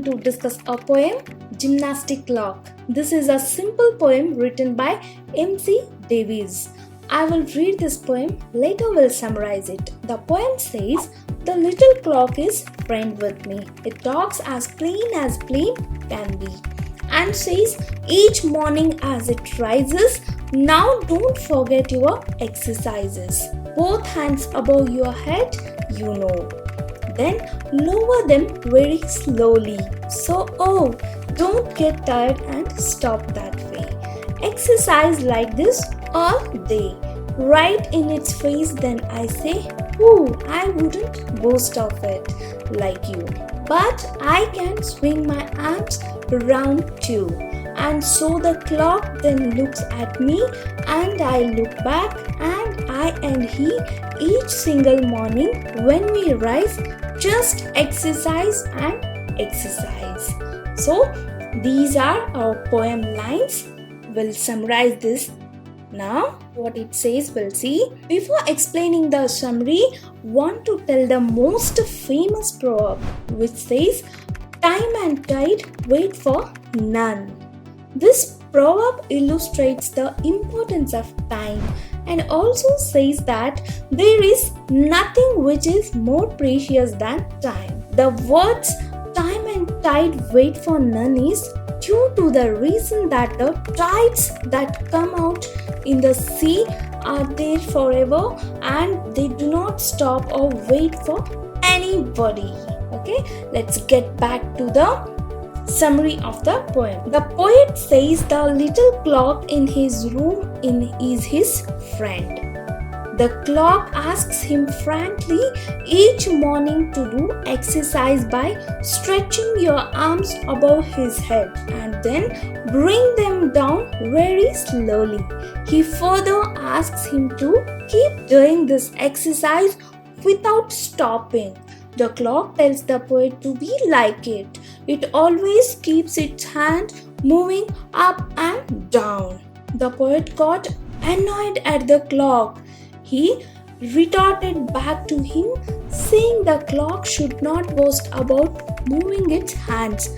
to discuss a poem, Gymnastic Clock. This is a simple poem written by M.C. Davies. I will read this poem, later we'll summarize it. The poem says, "The little clock is friend with me. It talks as plain can be, and says each morning as it rises, now don't forget your exercises. Both hands above your head, you know. Then lower them very slowly. So, don't get tired and stop that way. Exercise like this all day. Right in its face, then I say, I wouldn't boast of it like you. But I can swing my arms round too. And so the clock then looks at me and I look back, and I and he each single morning when we rise just exercise and exercise." So these are our poem lines. We'll summarize this now. What it says we'll see. Before explaining the summary, want to tell the most famous proverb which says, "Time and tide wait for none." This proverb illustrates the importance of time and also says that there is nothing which is more precious than time. The words "time and tide wait for none" is due to the reason that the tides that come out in the sea are there forever and they do not stop or wait for anybody. Okay, let's get back to the summary of the poem. The poet says the little clock in his room is his friend. The clock asks him frankly each morning to do exercise by stretching your arms above his head and then bring them down very slowly. He further asks him to keep doing this exercise without stopping. The clock tells the poet to be like it. It always keeps its hand moving up and down. The poet got annoyed at the clock. He retorted back to him, saying the clock should not boast about moving its hands.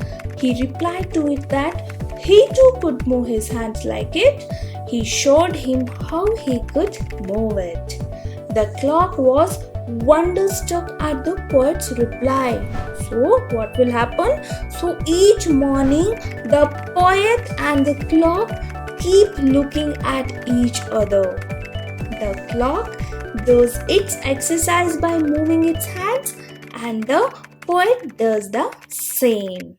He replied to it that he too could move his hands like it. He showed him how he could move it. The clock was wonderstruck at the poet's reply. So what will happen? So each morning the poet and the clock keep looking at each other. The clock does its exercise by moving its hands and the poet does the same.